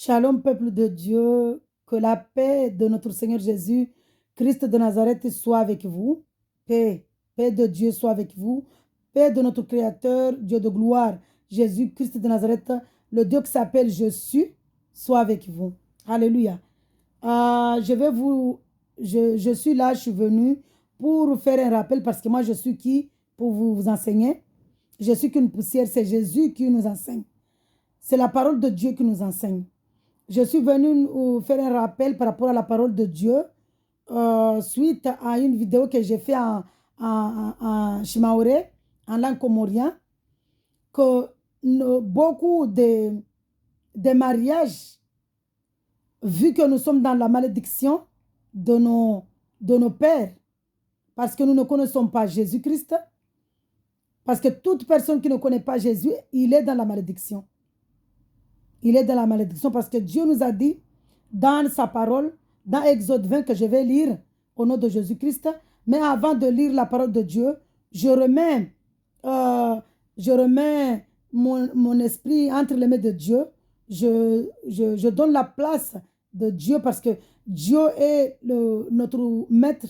Shalom, peuple de Dieu, que la paix de notre Seigneur Jésus, Christ de Nazareth, soit avec vous. Paix, paix de Dieu soit avec vous. Paix de notre Créateur, Dieu de gloire, Jésus, Christ de Nazareth, le Dieu qui s'appelle Je suis, soit avec vous. Alléluia. Je suis là, je suis venu pour faire un rappel parce que moi, je suis qui pour vous enseigner? Je suis qu'une poussière, c'est Jésus qui nous enseigne. C'est la parole de Dieu qui nous enseigne. Je suis venu faire un rappel par rapport à la parole de Dieu suite à une vidéo que j'ai faite en Shimaoré, en langue comorien, que beaucoup de mariages, vu que nous sommes dans la malédiction de nos pères, parce que nous ne connaissons pas Jésus-Christ, parce que toute personne qui ne connaît pas Jésus, il est dans la malédiction. Il est dans la malédiction parce que Dieu nous a dit dans sa parole, dans Exode 20 que je vais lire au nom de Jésus-Christ. Mais avant de lire la parole de Dieu, je remets mon esprit entre les mains de Dieu. Je donne la place de Dieu parce que Dieu est notre maître.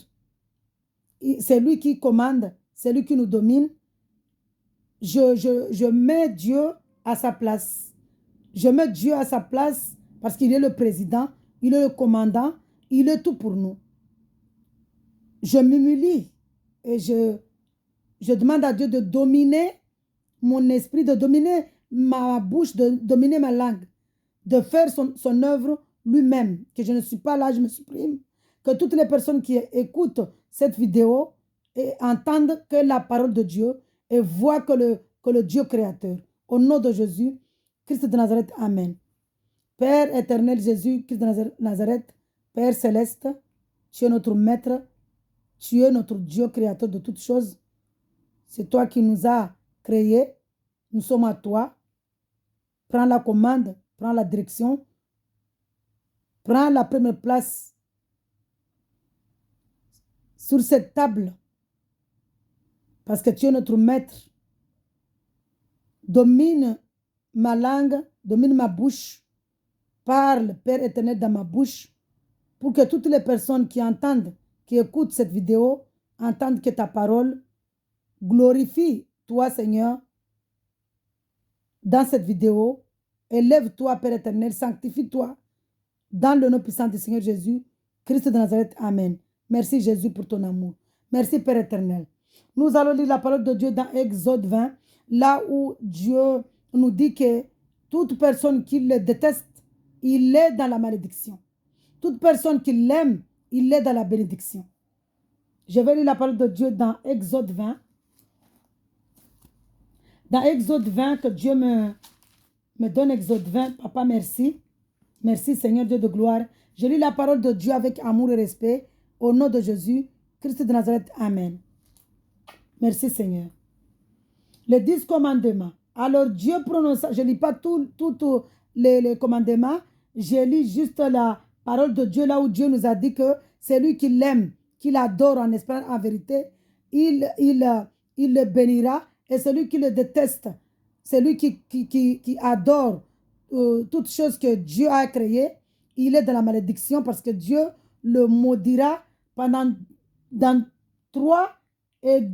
C'est lui qui commande, c'est lui qui nous domine. Je mets Dieu à sa place. Je mets Dieu à sa place parce qu'il est le président, il est le commandant, il est tout pour nous. Je m'humilie et je demande à Dieu de dominer mon esprit, de dominer ma bouche, de dominer ma langue, de faire son œuvre lui-même, que je ne suis pas là, je me supprime, que toutes les personnes qui écoutent cette vidéo entendent que la parole de Dieu et voient que le Dieu créateur. Au nom de Jésus, Christ de Nazareth, Amen. Père éternel Jésus, Christ de Nazareth, Père céleste, tu es notre maître, tu es notre Dieu créateur de toutes choses. C'est toi qui nous as créés, nous sommes à toi. Prends la commande, prends la direction, prends la première place sur cette table parce que tu es notre maître. Domine ma langue, domine ma bouche. Parle, Père éternel, dans ma bouche pour que toutes les personnes qui entendent, qui écoutent cette vidéo, entendent que ta parole glorifie toi, Seigneur, dans cette vidéo. Élève-toi, Père éternel, sanctifie-toi dans le nom puissant du Seigneur Jésus, Christ de Nazareth. Amen. Merci Jésus pour ton amour. Merci Père éternel. Nous allons lire la parole de Dieu dans Exode 20, là où Dieu nous dit que toute personne qui le déteste, il est dans la malédiction. Toute personne qui l'aime, il est dans la bénédiction. Je vais lire la parole de Dieu dans Exode 20. Dans Exode 20, que Dieu me donne Exode 20. Papa, merci. Merci Seigneur Dieu de gloire. Je lis la parole de Dieu avec amour et respect. Au nom de Jésus, Christ de Nazareth. Amen. Merci Seigneur. Les 10 commandements. Alors Dieu prononça, je ne lis pas tous les commandements, je lis juste la parole de Dieu là où Dieu nous a dit que c'est lui qui l'aime, qui l'adore en espérant en vérité, il le bénira, et celui qui le déteste, celui qui adore toutes choses que Dieu a créées, il est dans la malédiction parce que Dieu le maudira dans 3 et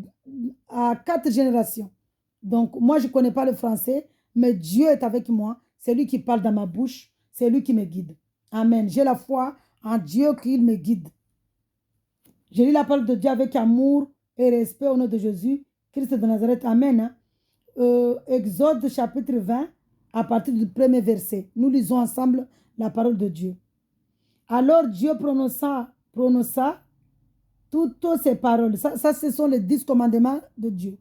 à 4 générations. Donc, moi, je ne connais pas le français, mais Dieu est avec moi. C'est lui qui parle dans ma bouche. C'est lui qui me guide. Amen. J'ai la foi en Dieu qu'il me guide. Je lis la parole de Dieu avec amour et respect au nom de Jésus, Christ de Nazareth. Amen. Exode chapitre 20, à partir du premier verset. Nous lisons ensemble la parole de Dieu. Alors Dieu prononça toutes ces paroles. Ça, ce sont les 10 commandements de Dieu.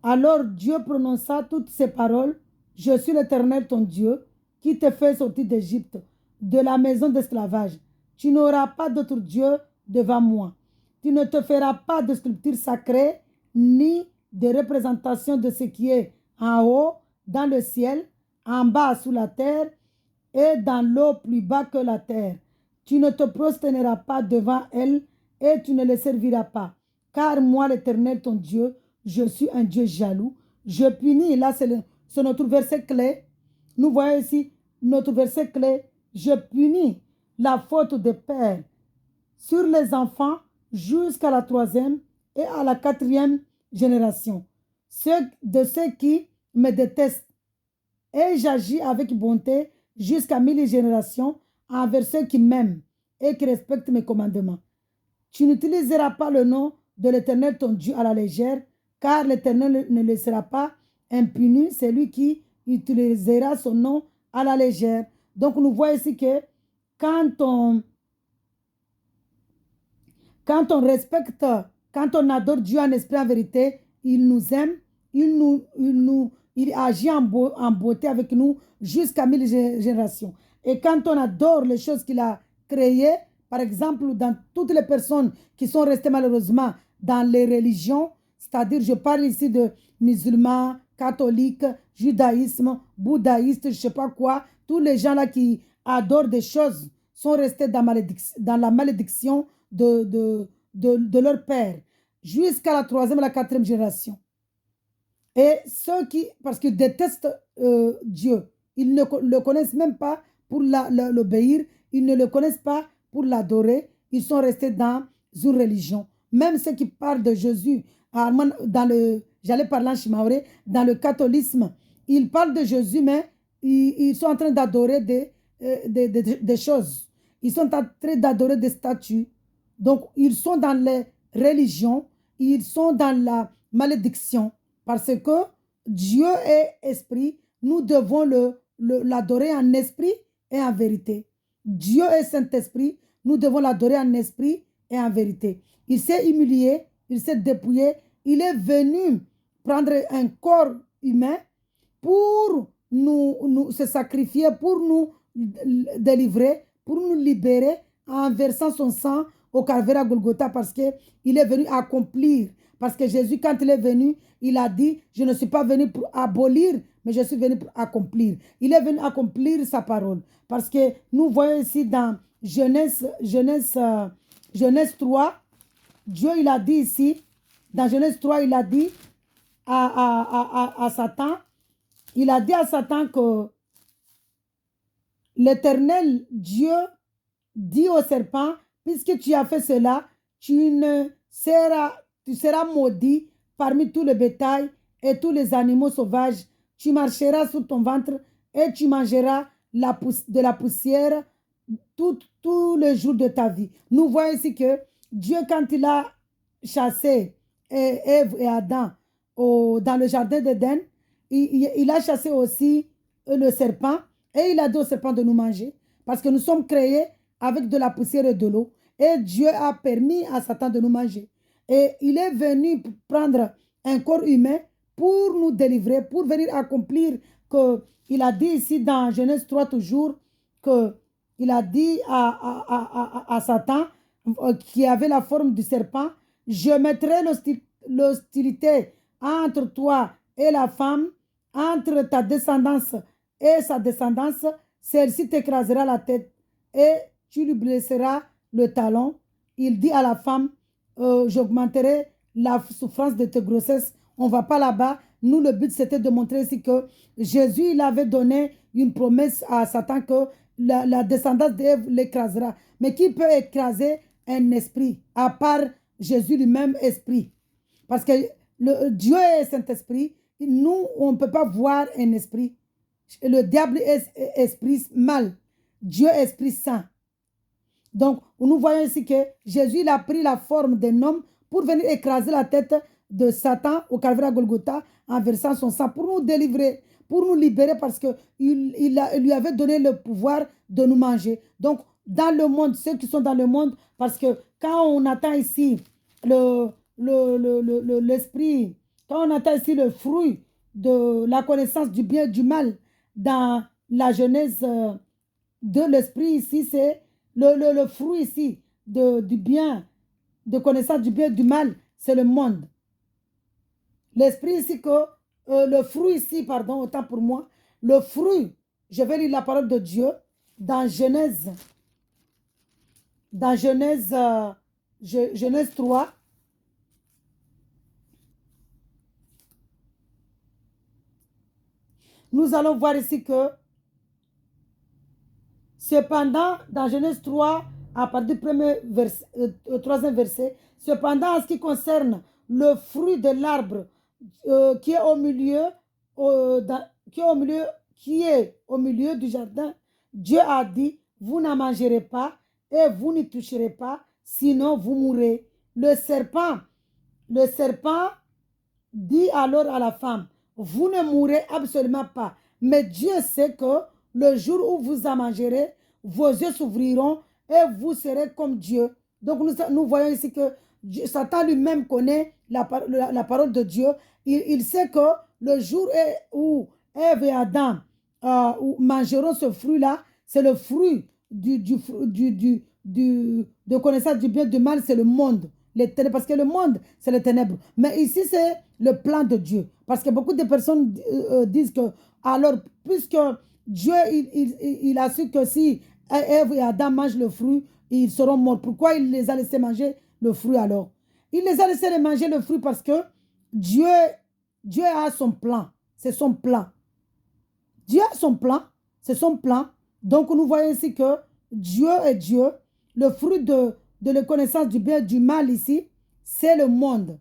Alors Dieu prononça toutes ces paroles. Je suis l'Éternel ton Dieu, qui te fait sortir d'Égypte, de la maison d'esclavage. Tu n'auras pas d'autre Dieu devant moi. Tu ne te feras pas de sculpture sacrée, ni de représentation de ce qui est en haut, dans le ciel, en bas sous la terre, et dans l'eau plus bas que la terre. Tu ne te prosterneras pas devant elle, et tu ne les serviras pas. Car moi, l'Éternel ton Dieu, je suis un Dieu jaloux. Je punis, là c'est notre verset clé. Nous voyons ici, notre verset clé, je punis la faute des pères sur les enfants jusqu'à la troisième et à la quatrième génération. De ceux qui me détestent. Et j'agis avec bonté jusqu'à 1000 générations envers ceux qui m'aiment et qui respectent mes commandements. Tu n'utiliseras pas le nom de l'Éternel ton Dieu à la légère, car l'Éternel ne laissera pas impuni celui qui utilisera son nom à la légère. Donc nous voyons ici que quand on, quand on respecte, quand on adore Dieu en esprit en vérité, il nous aime, il agit en beauté avec nous jusqu'à 1000 générations. Et quand on adore les choses qu'il a créées, par exemple, dans toutes les personnes qui sont restées malheureusement dans les religions, c'est-à-dire je parle ici de musulmans, catholiques, judaïsme, bouddhistes, je ne sais pas quoi, tous les gens là qui adorent des choses sont restés dans la malédiction de leur père jusqu'à la troisième et la quatrième génération. Et ceux qui, parce qu'ils détestent Dieu, ils ne le connaissent même pas pour l'obéir, ils ne le connaissent pas pour l'adorer, ils sont restés dans une religion. Même ceux qui parlent de Jésus, j'allais parler en chimaoré, dans le catholisme, ils parlent de Jésus, mais ils sont en train d'adorer des choses. Ils sont en train d'adorer des statues. Donc, ils sont dans les religions, ils sont dans la malédiction. Parce que Dieu est esprit, nous devons l'adorer en esprit et en vérité. Dieu est Saint-Esprit, nous devons l'adorer en esprit et en vérité. Il s'est humilié, il s'est dépouillé, il est venu prendre un corps humain pour nous se sacrifier, pour nous délivrer, pour nous libérer en versant son sang au calvaire à Golgotha parce qu'il est venu accomplir. Parce que Jésus, quand il est venu, il a dit, je ne suis pas venu pour abolir, mais je suis venu pour accomplir. Il est venu accomplir sa parole. Parce que nous voyons ici dans Genèse 3, Dieu, il a dit ici, dans Genèse 3, il a dit à Satan, il a dit à Satan que l'Éternel Dieu dit au serpent, puisque tu as fait cela, tu seras maudit parmi tout le bétail et tous les animaux sauvages. Tu marcheras sur ton ventre et tu mangeras de la poussière tous les jours de ta vie. Nous voyons ici que Dieu, quand il a chassé Ève et Adam dans le jardin d'Éden, il a chassé aussi le serpent et il a dit au serpent de nous manger parce que nous sommes créés avec de la poussière et de l'eau et Dieu a permis à Satan de nous manger. Et il est venu prendre un corps humain pour nous délivrer, pour venir accomplir que il a dit ici dans Genèse 3 toujours que il a dit à Satan qui avait la forme du serpent, je mettrai l'hostilité entre toi et la femme, entre ta descendance et sa descendance, celle-ci t'écrasera la tête et tu lui blesseras le talon. Il dit à la femme, j'augmenterai la souffrance de tes grossesses. On ne va pas là-bas. Nous, le but, c'était de montrer ici que Jésus, il avait donné une promesse à Satan que la descendance d'Ève l'écrasera. Mais qui peut écraser un esprit, à part Jésus lui-même, esprit? Parce que Dieu est Saint-Esprit. Nous, on ne peut pas voir un esprit. Le diable est esprit mal. Dieu est esprit saint. Donc, nous voyons ici que Jésus il a pris la forme d'un homme pour venir écraser la tête de Satan au calvaire à Golgotha en versant son sang pour nous délivrer, pour nous libérer parce qu'il lui avait donné le pouvoir de nous manger. Donc, dans le monde, ceux qui sont dans le monde, parce que quand on attend ici l'esprit, quand on attend ici le fruit de la connaissance du bien et du mal dans la Genèse de l'esprit ici, c'est le fruit ici du bien, de connaissance du bien et du mal, c'est le monde. L'esprit ici que, le fruit ici, pardon, autant pour moi, le fruit, je vais lire la parole de Dieu dans Genèse 3. Nous allons voir ici que Cependant, dans Genèse 3, à partir du premier verset, troisième verset, cependant, en ce qui concerne le fruit de l'arbre qui est au milieu, qui est au milieu du jardin, Dieu a dit, vous n'en mangerez pas et vous n'y toucherez pas, sinon vous mourrez. Le serpent dit alors à la femme, vous ne mourrez absolument pas, mais Dieu sait que le jour où vous en mangerez, vos yeux s'ouvriront et vous serez comme Dieu. Donc nous voyons ici que Satan lui-même connaît la parole de Dieu. Il sait que le jour où Ève et Adam mangeront ce fruit-là, c'est le fruit de connaissance du bien et du mal, c'est le monde. Les ténèbres, parce que le monde, c'est les ténèbres. Mais ici, c'est le plan de Dieu. Parce que beaucoup de personnes disent que, alors, puisque Dieu, il a su que si Ève et Adam mangent le fruit, ils seront morts. Pourquoi il les a laissés manger le fruit alors? Il les a laissés manger le fruit parce que Dieu a son plan. C'est son plan. Dieu a son plan. C'est son plan. Donc, nous voyons ici que Dieu est Dieu. Le fruit de la connaissance du bien et du mal ici, c'est le monde.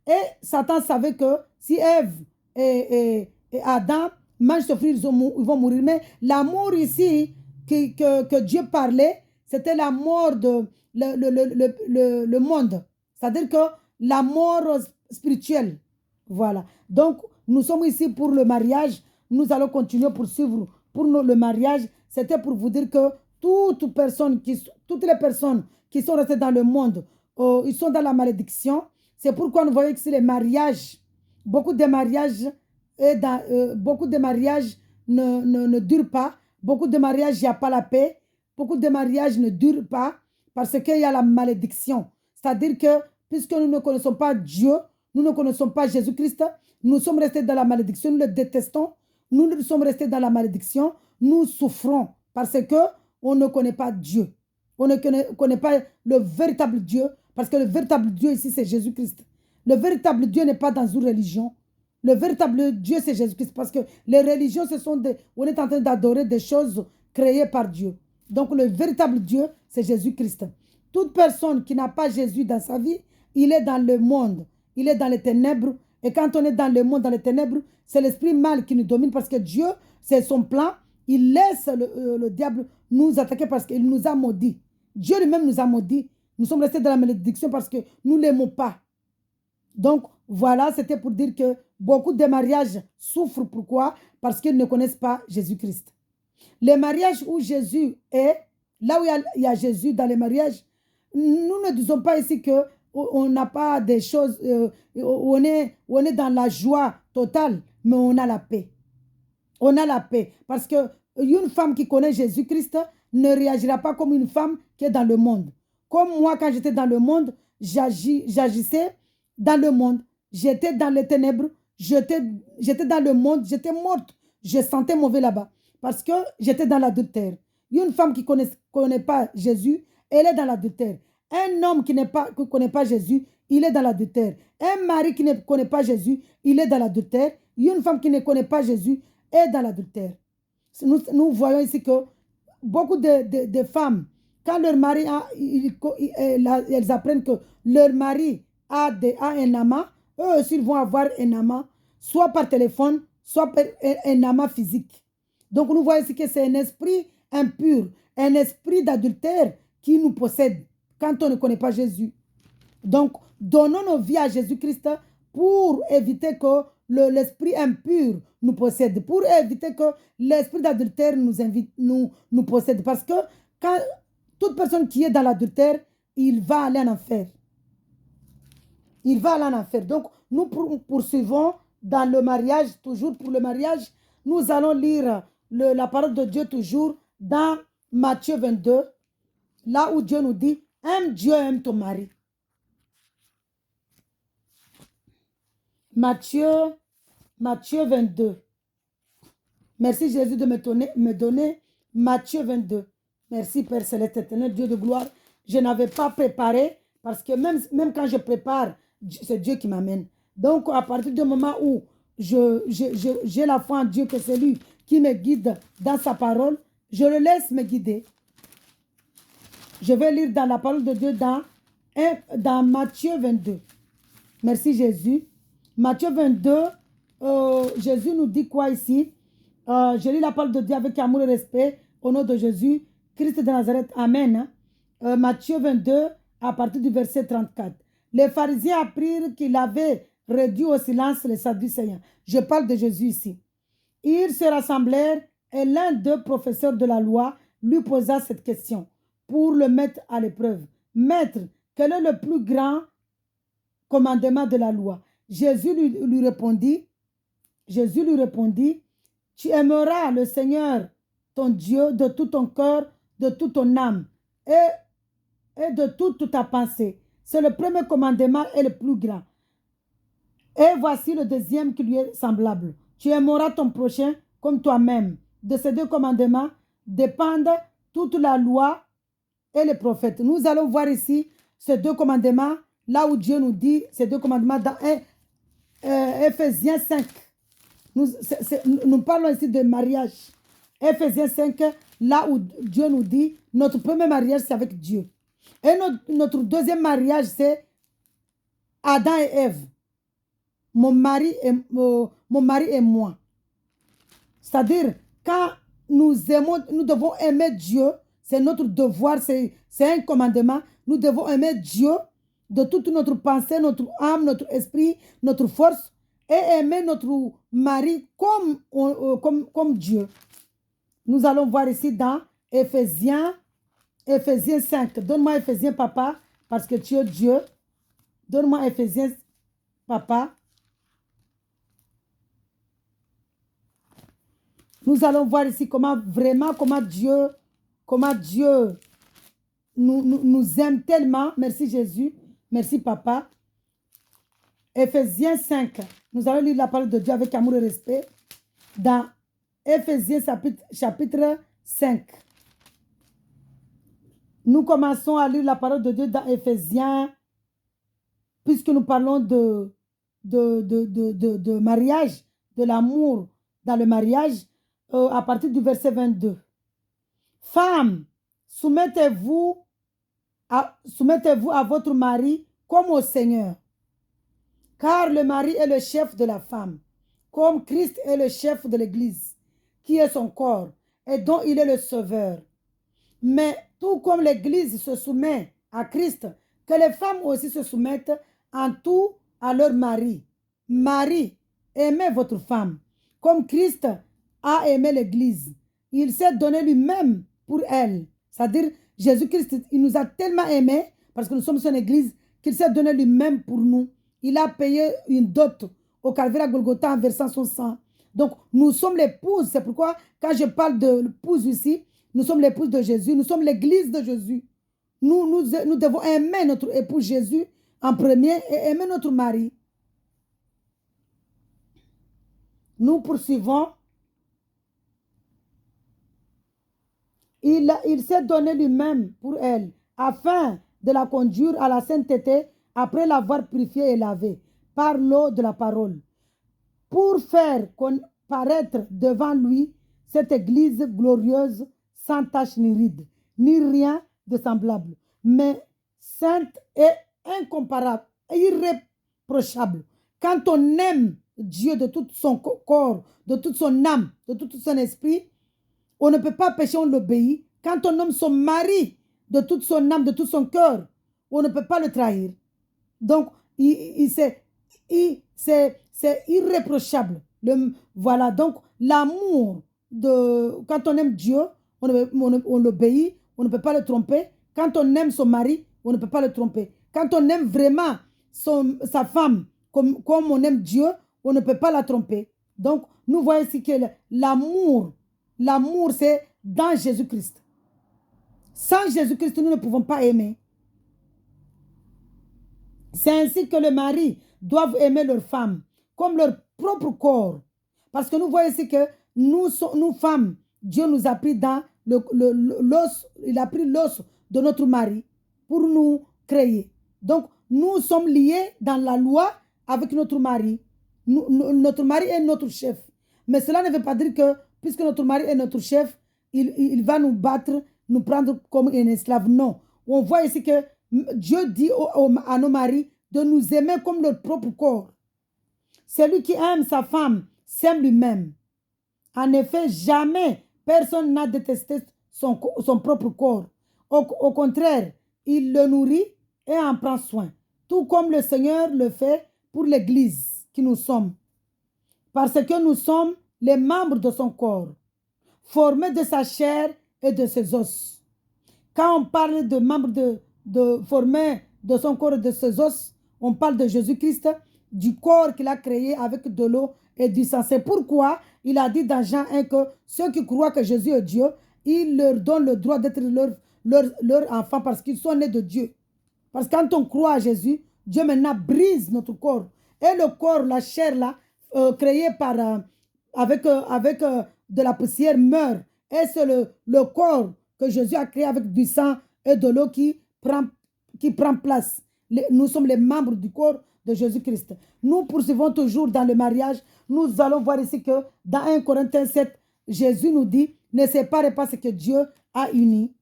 Et Satan savait que si Ève et Adam mangent ce fruit, ils vont mourir. Mais l'amour ici que Dieu parlait, c'était la mort de le monde. C'est-à-dire que la mort spirituelle. Voilà. Donc, nous sommes ici pour le mariage. Nous allons continuer pour suivre pour le mariage. C'était pour vous dire que toutes les personnes qui sont restées dans le monde, ils sont dans la malédiction. C'est pourquoi nous voyons que les mariages, beaucoup de mariages ne durent pas. Beaucoup de mariages, il n'y a pas la paix. Beaucoup de mariages ne durent pas parce qu'il y a la malédiction. C'est-à-dire que puisque nous ne connaissons pas Dieu, nous ne connaissons pas Jésus-Christ, nous sommes restés dans la malédiction, nous le détestons. Nous sommes restés dans la malédiction, nous souffrons parce qu'on ne connaît pas Dieu. On ne connaît pas le véritable Dieu parce que le véritable Dieu ici, c'est Jésus-Christ. Le véritable Dieu n'est pas dans une religion. Le véritable Dieu, c'est Jésus-Christ parce que les religions, on est en train d'adorer des choses créées par Dieu. Donc, le véritable Dieu, c'est Jésus-Christ. Toute personne qui n'a pas Jésus dans sa vie, il est dans le monde. Il est dans les ténèbres. Et quand on est dans le monde, dans les ténèbres, c'est l'esprit mal qui nous domine parce que Dieu, c'est son plan. Il laisse le diable nous attaquer parce qu'il nous a maudits. Dieu lui-même nous a maudits. Nous sommes restés dans la malédiction parce que nous ne l'aimons pas. Donc, voilà, c'était pour dire que beaucoup de mariages souffrent. Pourquoi? Parce qu'ils ne connaissent pas Jésus-Christ. Les mariages où Jésus est, là où il y a Jésus dans les mariages, nous ne disons pas ici que on n'a pas des choses, on est dans la joie totale, mais on a la paix. On a la paix. Parce qu'une femme qui connaît Jésus-Christ ne réagira pas comme une femme qui est dans le monde. Comme moi, quand j'étais dans le monde, j'agissais dans le monde. J'étais dans les ténèbres. J'étais dans le monde. J'étais morte. Je sentais mauvais là-bas. Parce que j'étais dans l'adultère. Une femme qui ne connaît pas Jésus, elle est dans l'adultère. Un homme qui ne connaît pas Jésus, il est dans l'adultère. Un mari qui ne connaît pas Jésus, il est dans l'adultère. Une femme qui ne connaît pas Jésus est dans l'adultère. Nous voyons ici que beaucoup de femmes, quand leur mari elles apprennent que leur mari a un amant, eux aussi vont avoir un amant, soit par téléphone, soit par un amant physique. Donc nous voyons ici que c'est un esprit impur, un esprit d'adultère qui nous possède quand on ne connaît pas Jésus. Donc, donnons nos vies à Jésus-Christ pour éviter que l'esprit impur nous possède, pour éviter que l'esprit d'adultère nous possède. Parce que quand toute personne qui est dans l'adultère, il va aller en enfer. Il va aller en enfer. Donc, nous poursuivons dans le mariage, toujours pour le mariage. Nous allons lire la parole de Dieu toujours dans Matthieu 22, là où Dieu nous dit, aime Dieu, aime ton mari. Matthieu 22. Merci Jésus de me donner Matthieu 22. Merci Père Céleste éternel, Dieu de gloire. Je n'avais pas préparé parce que même quand je prépare, c'est Dieu qui m'amène. Donc à partir du moment où j'ai la foi en Dieu que c'est lui qui me guide dans sa parole, Je le laisse me guider. Je vais lire dans la parole de Dieu dans Matthieu 22. Merci Jésus. Matthieu 22, Jésus nous dit quoi ici? Je lis la parole de Dieu avec amour et respect au nom de Jésus, Christ de Nazareth. Amen. Matthieu 22, à partir du verset 34. Les pharisiens apprirent qu'il avait réduit au silence les Sadducéens. Je parle de Jésus ici. Ils se rassemblèrent et l'un d'eux, professeur de la loi, lui posa cette question pour le mettre à l'épreuve. Maître, quel est le plus grand commandement de la loi? Jésus lui répondit, tu aimeras le Seigneur, ton Dieu, de tout ton cœur, de toute ton âme et de toute ta pensée. C'est le premier commandement et le plus grand. Et voici le deuxième qui lui est semblable. Tu aimeras ton prochain comme toi-même. De ces deux commandements dépendent toute la loi et les prophètes. Nous allons voir ici ces deux commandements, là où Dieu nous dit ces deux commandements dans Éphésiens 5. Nous parlons ici de mariage. Éphésiens 5, là où Dieu nous dit notre premier mariage, c'est avec Dieu. Et notre deuxième mariage, c'est Adam et Ève. Mon mari et moi. C'est-à-dire, quand nous aimons, nous devons aimer Dieu. C'est notre devoir, c'est un commandement. Nous devons aimer Dieu de toute notre pensée, notre âme, notre esprit, notre force et aimer notre mari comme Dieu. Nous allons voir ici dans Éphésiens 5. Donne-moi Éphésiens, papa, parce que tu es Dieu. Donne-moi Éphésiens, papa. Nous allons voir ici comment Dieu nous aime tellement. Merci Jésus. Merci papa. Éphésiens 5. Nous allons lire la parole de Dieu avec amour et respect. Dans Éphésiens chapitre 5. Nous commençons à lire la parole de Dieu dans Éphésiens, puisque nous parlons de mariage, de l'amour dans le mariage, à partir du verset 22. Femmes, soumettez-vous à votre mari comme au Seigneur. Car le mari est le chef de la femme, comme Christ est le chef de l'Église, qui est son corps, et dont il est le sauveur. Mais tout comme l'Église se soumet à Christ, que les femmes aussi se soumettent en tout à leur mari. Marie, aimez votre femme, comme Christ a aimé l'Église. Il s'est donné lui-même pour elle. C'est-à-dire, Jésus-Christ, il nous a tellement aimés, parce que nous sommes son Église, qu'il s'est donné lui-même pour nous. Il a payé une dot au calvaire à Golgotha en versant son sang. Donc, nous sommes l'épouse. C'est pourquoi, quand je parle de l'épouse ici, nous sommes l'épouse de Jésus. Nous sommes l'Église de Jésus. Nous devons aimer notre époux Jésus en premier et aimer notre mari. Nous poursuivons. Il s'est donné lui-même pour elle, afin de la conduire à la sainteté, après l'avoir purifiée et lavée par l'eau de la parole, pour faire paraître devant lui cette Église glorieuse, sans tache ni ride, ni rien de semblable, mais sainte et incomparable, et irréprochable. Quand on aime Dieu de tout son corps, de toute son âme, de tout son esprit, on ne peut pas pécher, on l'obéit. Quand on aime son mari de toute son âme, de tout son cœur, on ne peut pas le trahir. Donc, c'est irréprochable. Voilà, donc l'amour, quand on aime Dieu, on l'obéit, on ne peut pas le tromper. Quand on aime son mari, on ne peut pas le tromper. Quand on aime vraiment sa femme comme on aime Dieu, on ne peut pas la tromper. Donc, nous voyons ici que l'amour, c'est dans Jésus-Christ. Sans Jésus-Christ, nous ne pouvons pas aimer. C'est ainsi que les maris doivent aimer leur femme comme leur propre corps. Parce que nous voyons ici que nous femmes, Dieu nous a pris dans l'os, il a pris l'os de notre mari pour nous créer. Donc, nous sommes liés dans la loi avec notre mari. Notre mari est notre chef. Mais cela ne veut pas dire que, puisque notre mari est notre chef, il va nous battre, nous prendre comme un esclave. Non. On voit ici que Dieu dit à nos maris de nous aimer comme leur propre corps. Celui qui aime sa femme s'aime lui-même. En effet, jamais personne n'a détesté son propre corps. Au contraire, il le nourrit et en prend soin, tout comme le Seigneur le fait pour l'Église qui nous sommes. Parce que nous sommes les membres de son corps, formés de sa chair et de ses os. Quand on parle de membres formés de son corps et de ses os, on parle de Jésus-Christ, du corps qu'il a créé avec de l'eau et du sang. C'est pourquoi il a dit dans Jean 1 que ceux qui croient que Jésus est Dieu, il leur donne le droit d'être leur enfant parce qu'ils sont nés de Dieu. Parce que quand on croit à Jésus, Dieu maintenant brise notre corps. Et le corps, la chair là, créée avec de la poussière meurt. Et c'est le corps que Jésus a créé avec du sang et de l'eau qui prend place. Nous sommes les membres du corps de Jésus-Christ. Nous poursuivons toujours dans le mariage. Nous allons voir ici que dans 1 Corinthiens 7, Jésus nous dit, ne séparez pas ce que Dieu a uni.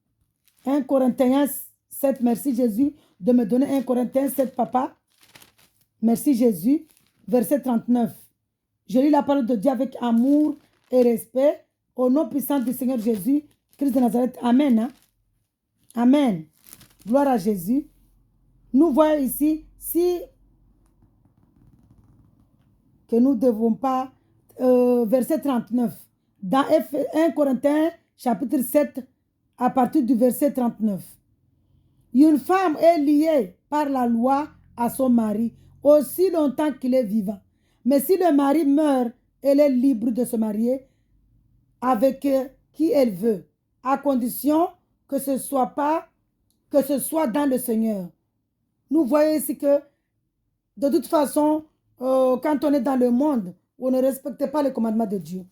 1 Corinthiens 7, merci Jésus de me donner 1 Corinthiens 7, papa. Merci Jésus. Verset 39. Je lis la parole de Dieu avec amour et respect au nom puissant du Seigneur Jésus, Christ de Nazareth. Amen. Hein? Amen. Gloire à Jésus. Nous voyons ici, que nous ne devons pas, verset 39, dans 1 Corinthiens, chapitre 7, à partir du verset 39. Une femme est liée par la loi à son mari aussi longtemps qu'il est vivant. Mais si le mari meurt, elle est libre de se marier avec qui elle veut, à condition que ce soit dans le Seigneur. Nous voyons ici que, de toute façon, quand on est dans le monde, on ne respecte pas les commandements de Dieu.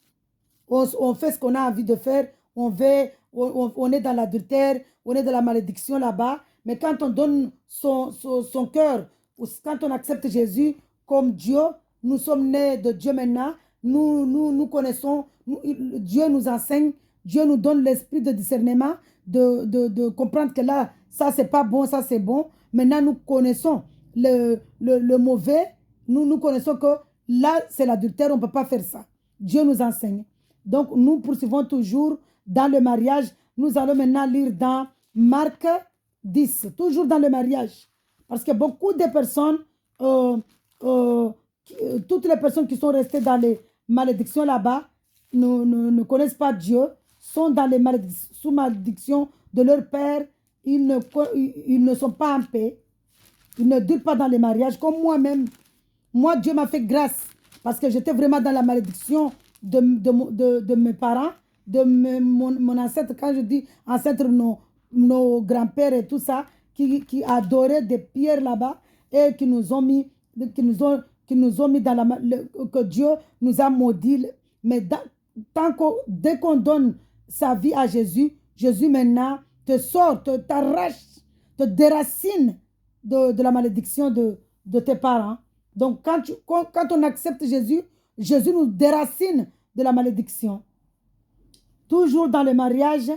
On fait ce qu'on a envie de faire, on est dans l'adultère, on est dans la malédiction là-bas. Mais quand on donne son cœur, quand on accepte Jésus comme Dieu, nous sommes nés de Dieu maintenant, nous connaissons, Dieu nous enseigne, Dieu nous donne l'esprit de discernement, de comprendre que là, ça c'est pas bon, ça c'est bon. Maintenant, nous connaissons le mauvais, nous connaissons que là, c'est l'adultère, on ne peut pas faire ça. Dieu nous enseigne. Donc, nous poursuivons toujours dans le mariage. Nous allons maintenant lire dans Marc 10, toujours dans le mariage. Parce que beaucoup de personnes, toutes les personnes qui sont restées dans les malédictions là-bas, ne connaissent pas Dieu, sont dans les sous malédiction de leur père, ils ne sont pas en paix, ils ne durent pas dans les mariages, comme moi-même. Moi, Dieu m'a fait grâce, parce que j'étais vraiment dans la malédiction de mes parents, de mon ancêtre. Quand je dis ancêtre, nos grands-pères et tout ça, qui adoraient des pierres là-bas, et qui nous ont mis dans que Dieu nous a maudits. Mais dès qu'on donne sa vie à Jésus, Jésus maintenant te sort, t'arrache, te déracine de la malédiction de tes parents. Donc quand on accepte Jésus, Jésus nous déracine de la malédiction. Toujours dans le mariage,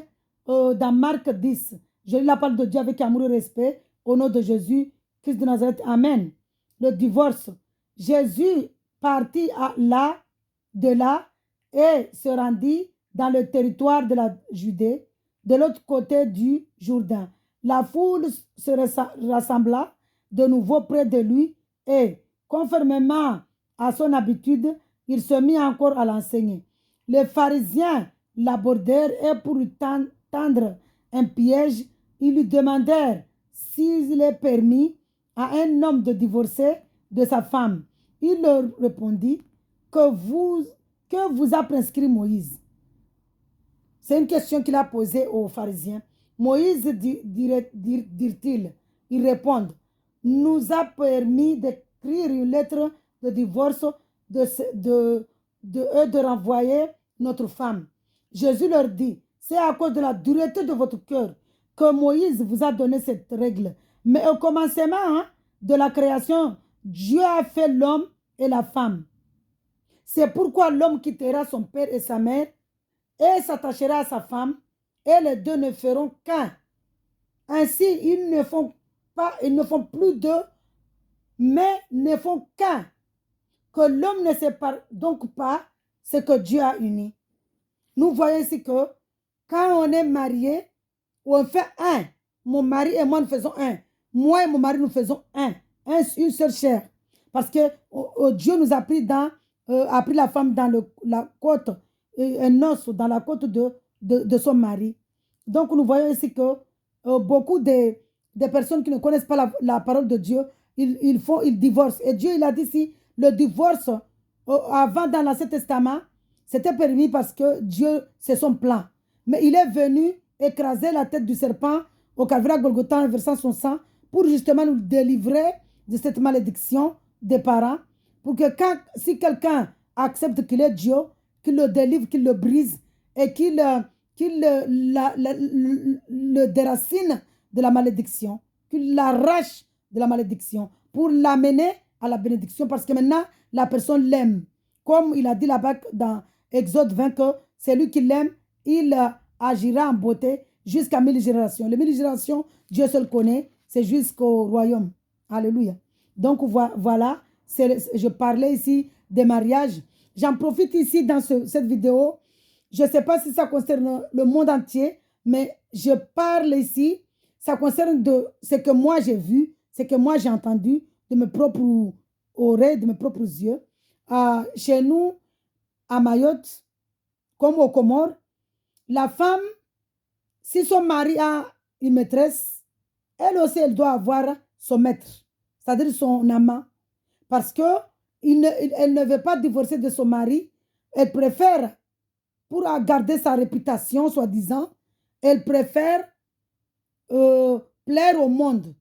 dans Marc 10, je lis la parole de Dieu avec amour et respect, au nom de Jésus, Christ de Nazareth. Amen. Le divorce. Jésus partit de là et se rendit dans le territoire de la Judée, de l'autre côté du Jourdain. La foule se rassembla de nouveau près de lui et, conformément à son habitude, il se mit encore à l'enseigner. Les pharisiens l'abordèrent et pour lui tendre un piège, ils lui demandèrent s'il est permis à un homme de divorcer de sa femme. Il leur répondit que vous a prescrit Moïse. C'est une question qu'il a posée aux pharisiens. Moïse, dit-il, ils répondent, nous a permis d'écrire une lettre de divorce de renvoyer notre femme. Jésus leur dit, c'est à cause de la dureté de votre cœur que Moïse vous a donné cette règle. Mais au commencement de la création, Dieu a fait l'homme et la femme. C'est pourquoi l'homme quittera son père et sa mère et s'attachera à sa femme, et les deux ne feront qu'un. Ainsi, ils ne font plus deux, mais ne font qu'un. Que l'homme ne sépare donc pas ce que Dieu a uni. Nous voyons ici que quand on est marié, on fait un. Mon mari et moi, nous faisons un. Moi et mon mari, nous faisons un. Une seule chair. Parce que Dieu nous a pris, a pris la femme dans la côte, un os dans la côte de son mari. Donc, nous voyons ici que beaucoup de personnes qui ne connaissent pas la parole de Dieu, ils divorcent. Et Dieu, il a dit ici, le divorce, avant dans l'Ancien Testament, c'était permis parce que Dieu, c'est son plan. Mais il est venu écraser la tête du serpent au Calvaire Golgotha en versant son sang pour justement nous délivrer de cette malédiction des parents. Pour que si quelqu'un accepte qu'il est Dieu, qu'il le délivre, qu'il le brise et qu'il le déracine de la malédiction, qu'il l'arrache de la malédiction pour l'amener à la bénédiction parce que maintenant, la personne l'aime. Comme il a dit là-bas dans Exode 20 que celui qui l'aime, il agira en beauté jusqu'à 1000 générations. Les 1000 générations, Dieu seul connaît, c'est jusqu'au royaume. Alléluia. Donc voilà, je parlais ici des mariages. J'en profite ici dans cette vidéo. Je ne sais pas si ça concerne le monde entier, mais je parle ici, ça concerne de ce que moi j'ai vu, ce que moi j'ai entendu de mes propres oreilles, de mes propres yeux. Chez nous, à Mayotte, comme aux Comores, la femme, si son mari a une maîtresse, elle aussi, elle doit avoir son maître, c'est-à-dire son amant, parce qu'elle ne veut pas divorcer de son mari. Elle préfère, pour garder sa réputation, soi-disant, elle préfère plaire au monde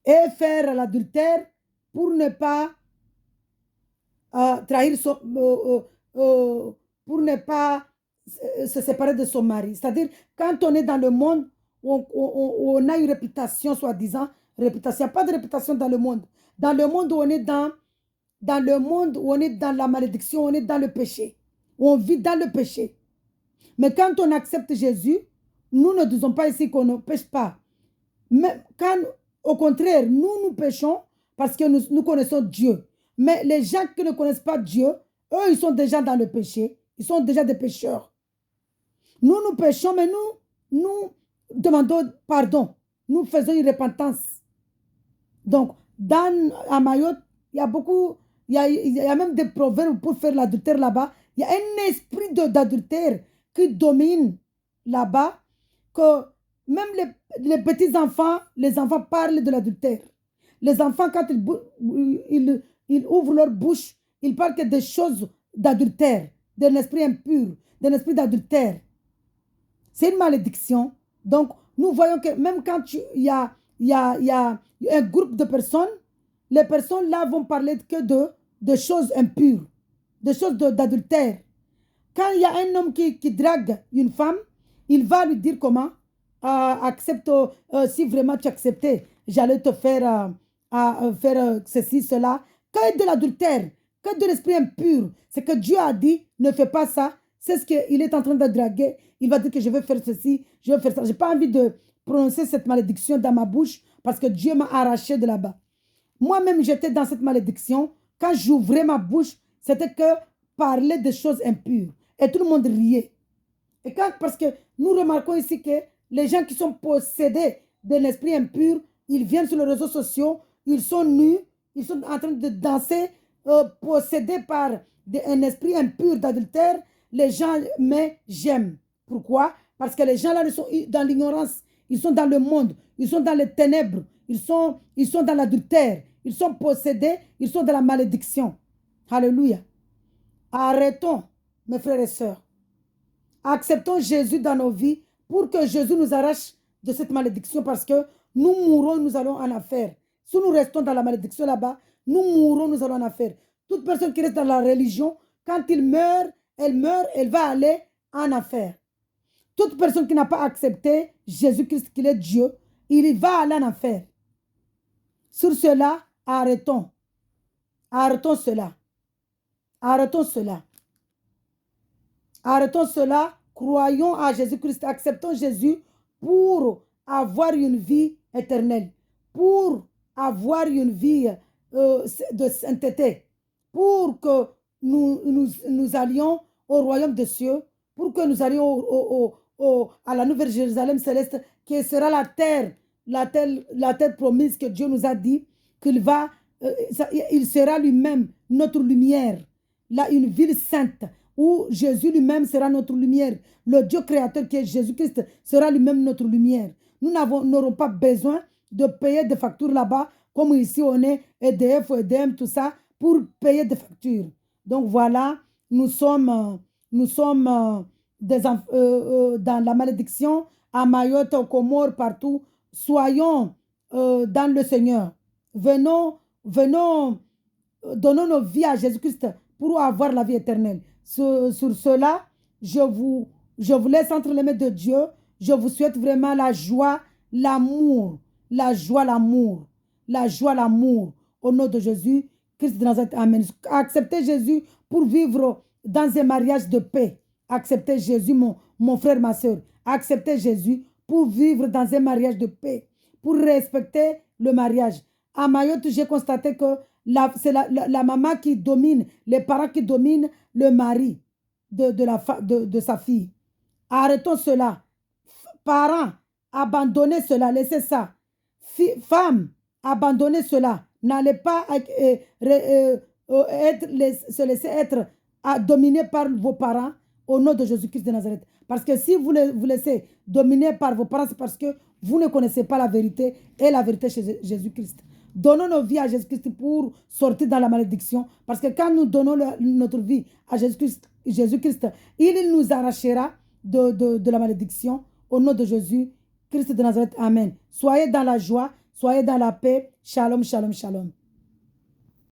et faire l'adultère pour ne pas trahir pour ne pas se séparer de son mari. C'est-à-dire, quand on est dans le monde où on a une réputation, soi-disant, réputation, il n'y a pas de réputation dans le monde. Dans le monde où on est dans le monde où on est dans la malédiction, on est dans le péché, où on vit dans le péché. Mais quand on accepte Jésus, nous ne disons pas ici qu'on ne pêche pas. Mais quand, au contraire, nous péchons parce que nous connaissons Dieu. Mais les gens qui ne connaissent pas Dieu, eux, ils sont déjà dans le péché. Ils sont déjà des pécheurs. Nous péchons, mais nous demandons pardon. Nous faisons une repentance. Donc, à Mayotte, il y a beaucoup, il y a même des proverbes pour faire l'adultère là-bas. Il y a un esprit d'adultère qui domine là-bas, que même les petits-enfants, les enfants parlent de l'adultère. Les enfants, quand ils ouvrent leur bouche, ils parlent que des choses d'adultère, d'un esprit impur, d'un esprit d'adultère. C'est une malédiction. Donc, nous voyons que même quand il y a un groupe de personnes, les personnes là vont parler que de choses impures, de choses d'adultère. Quand il y a un homme qui drague une femme, il va lui dire comment accepte, si vraiment tu acceptais, j'allais te faire, ceci, cela. Quand il y a de l'adultère, quand il y a de l'esprit impur, c'est que Dieu a dit, ne fais pas ça. C'est ce qu'il est en train de draguer. Il va dire que je vais faire ceci, je vais faire ça. Je n'ai pas envie de prononcer cette malédiction dans ma bouche parce que Dieu m'a arraché de là-bas. Moi-même, j'étais dans cette malédiction. Quand j'ouvrais ma bouche, c'était que parler de choses impures. Et tout le monde riait. Et parce que nous remarquons ici que les gens qui sont possédés d'un esprit impur, ils viennent sur les réseaux sociaux, ils sont nus, ils sont en train de danser, possédés par un esprit impur d'adultère. Les gens, mais j'aime. Pourquoi? Parce que les gens là, ils sont dans l'ignorance, ils sont dans le monde, ils sont dans les ténèbres, ils sont dans l'adultère, ils sont possédés, ils sont dans la malédiction. Alléluia. Arrêtons, mes frères et sœurs. Acceptons Jésus dans nos vies pour que Jésus nous arrache de cette malédiction parce que nous mourrons, nous allons en enfer. Si nous restons dans la malédiction là-bas, nous mourrons, nous allons en enfer. Toute personne qui reste dans la religion, quand elle va aller en enfer. Toute personne qui n'a pas accepté Jésus-Christ, qu'il est Dieu, il va aller en enfer. Sur cela, arrêtons. Arrêtons cela. Arrêtons cela. Arrêtons cela, croyons à Jésus-Christ, acceptons Jésus pour avoir une vie éternelle, pour avoir une vie de sainteté, pour que nous allions au royaume des cieux, pour que nous allions à la nouvelle Jérusalem céleste, qui sera la terre promise que Dieu nous a dit qu'il il sera lui-même notre lumière, là, une ville sainte, où Jésus lui-même sera notre lumière. Le Dieu créateur qui est Jésus-Christ sera lui-même notre lumière. Nous n'aurons pas besoin de payer des factures là-bas, comme ici on est EDF, EDM, tout ça, pour payer des factures. Donc voilà, nous sommes dans la malédiction, à Mayotte, aux Comores, partout. Soyons dans le Seigneur. Venons, donnons nos vies à Jésus-Christ pour avoir la vie éternelle. Sur cela, je vous laisse entre les mains de Dieu. Je vous souhaite vraiment la joie, l'amour, la joie, l'amour, la joie, l'amour. Au nom de Jésus, Christ de Nazareth, Amen. Acceptez Jésus pour vivre dans un mariage de paix. Acceptez Jésus, mon frère, ma soeur. Acceptez Jésus pour vivre dans un mariage de paix, pour respecter le mariage. À Mayotte, j'ai constaté que c'est la maman qui domine, les parents qui dominent le mari de sa fille. Arrêtons cela. Parents, abandonnez cela, laissez ça. Femmes, abandonnez cela. N'allez pas se laisser être dominé par vos parents au nom de Jésus-Christ de Nazareth. Parce que si vous laissez dominer par vos parents, c'est parce que vous ne connaissez pas la vérité et la vérité chez Jésus-Christ. Donnons nos vies à Jésus-Christ pour sortir dans la malédiction. Parce que quand nous donnons notre vie à Jésus-Christ, il nous arrachera de la malédiction. Au nom de Jésus, Christ de Nazareth, Amen. Soyez dans la joie, soyez dans la paix. Shalom, shalom, shalom.